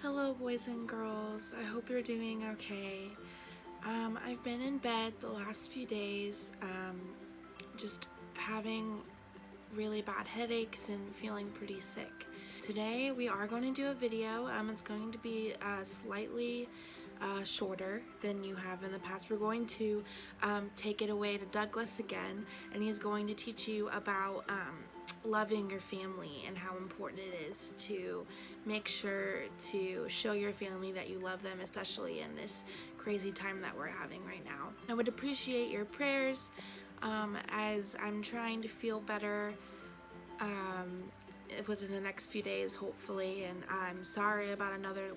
Hello, boys and girls. I hope you're doing okay. I've been in bed the last few days, just having really bad headaches and feeling pretty sick. Today, we are going to do a video. It's going to be slightly shorter than you have in the past. We're going to take it away to Douglas again, and he's going to teach you about loving your family and how important it is to make sure to show your family that you love them, especially in this crazy time that we're having right now. I would appreciate your prayers as I'm trying to feel better within the next few days, hopefully, and I'm sorry about another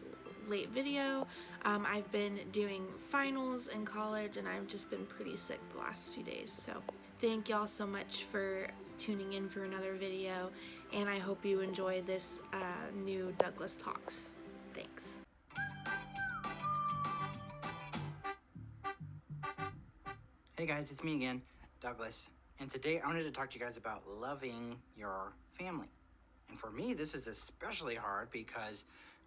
late video. I've been doing finals in college and I've just been pretty sick the last few days, so thank y'all so much for tuning in for another video, and I hope you enjoy this new Douglas Talks. Thanks. Hey guys, it's me again, Douglas, and today I wanted to talk to you guys about loving your family. And for me, this is especially hard because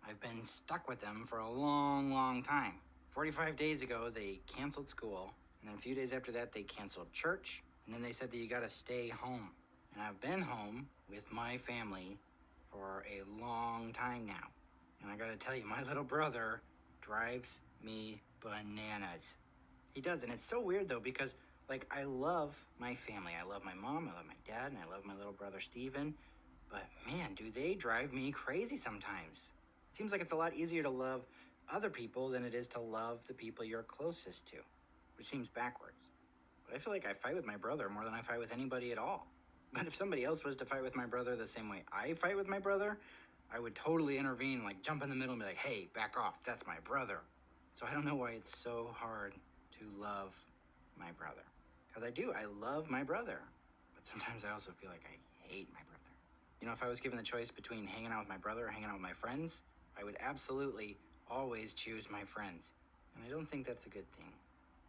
I've been stuck with them for a long time. 45 days ago, they canceled school, and then a few days after that, they canceled church, and then they said that you gotta stay home. And I've been home with my family for a long time now. And I gotta tell you, my little brother drives me bananas. He does, and it's so weird though, because I love my family. I love my mom, I love my dad, and I love my little brother Steven. But man, do they drive me crazy sometimes. It seems like it's a lot easier to love other people than it is to love the people you're closest to, which seems backwards. But I feel like I fight with my brother more than I fight with anybody at all. But if somebody else was to fight with my brother the same way I fight with my brother, I would totally intervene, jump in the middle and be like, hey, back off, that's my brother. So I don't know why it's so hard to love my brother. Because I love my brother. But sometimes I also feel like I hate my brother. You know, if I was given the choice between hanging out with my brother or hanging out with my friends, I would absolutely always choose my friends. And I don't think that's a good thing.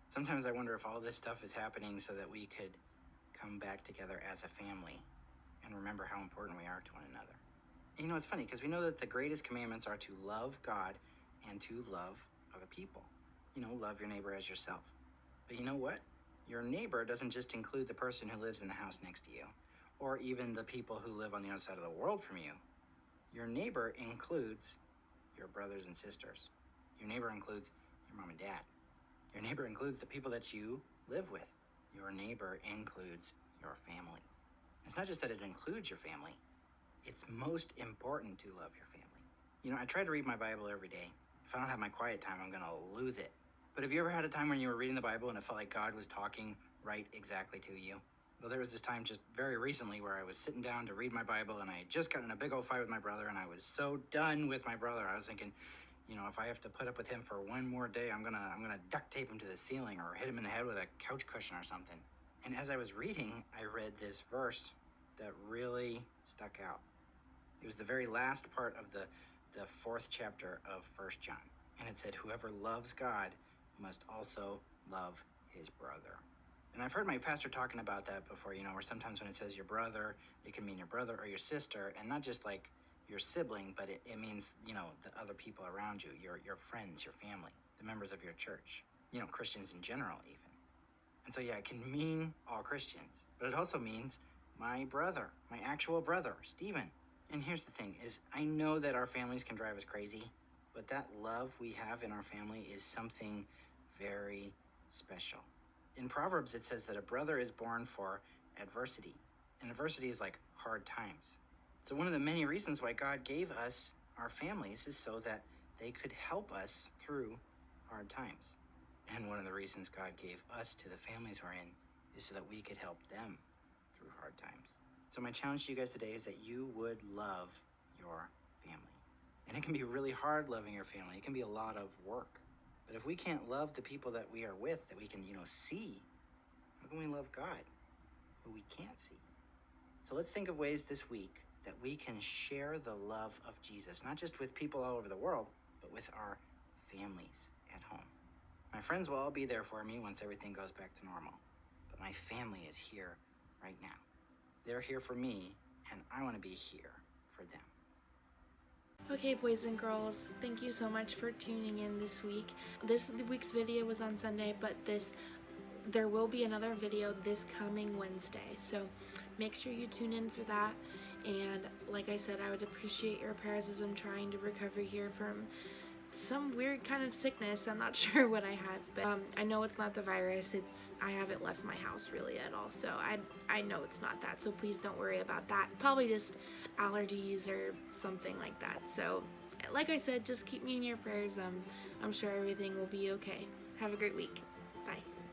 Sometimes I wonder if all this stuff is happening so that we could come back together as a family and remember how important we are to one another. And you know, it's funny because we know that the greatest commandments are to love God and to love other people. You know, love your neighbor as yourself. But you know what? Your neighbor doesn't just include the person who lives in the house next to you, or even the people who live on the other side of the world from you. Your neighbor includes your brothers and sisters. Your neighbor includes your mom and dad. Your neighbor includes the people that you live with. Your neighbor includes your family. It's not just that it includes your family, it's most important to love your family. You know, I try to read my Bible every day. If I don't have my quiet time, I'm gonna lose it. But have you ever had a time when you were reading the Bible and it felt like God was talking right exactly to you? Well, there was this time just very recently where I was sitting down to read my Bible and I had just gotten in a big old fight with my brother and I was so done with my brother. I was thinking, you know, if I have to put up with him for one more day, I'm gonna duct tape him to the ceiling or hit him in the head with a couch cushion or something. And as I was reading, I read this verse that really stuck out. It was the very last part of the fourth chapter of 1 John. And it said, whoever loves God must also love his brother. And I've heard my pastor talking about that before, you know, where sometimes when it says your brother, it can mean your brother or your sister, and not just like your sibling, but it means, you know, the other people around you, your friends, your family, the members of your church, you know, Christians in general even. And so yeah, it can mean all Christians, but it also means my brother, my actual brother, Steven. And here's the thing, is I know that our families can drive us crazy, but that love we have in our family is something very special. In Proverbs, it says that a brother is born for adversity. And adversity is like hard times. So one of the many reasons why God gave us our families is so that they could help us through hard times. And one of the reasons God gave us to the families we're in is so that we could help them through hard times. So my challenge to you guys today is that you would love your family. And it can be really hard loving your family. It can be a lot of work. But if we can't love the people that we are with, that we can, you know, see, how can we love God who we can't see? So let's think of ways this week that we can share the love of Jesus, not just with people all over the world, but with our families at home. My friends will all be there for me once everything goes back to normal. But my family is here right now. They're here for me, and I want to be here for them. Okay, boys and girls, thank you so much for tuning in this week. This week's video was on Sunday, but there will be another video this coming Wednesday, so make sure you tune in for that. And like I said, I would appreciate your prayers as I'm trying to recover here from some weird kind of sickness. I'm not sure what I have, but I know it's not the virus. I haven't left my house really at all, so I know it's not that, so please don't worry about that. Probably just allergies or something like that. So like I said, just keep me in your prayers. I'm sure everything will be okay. Have a great week.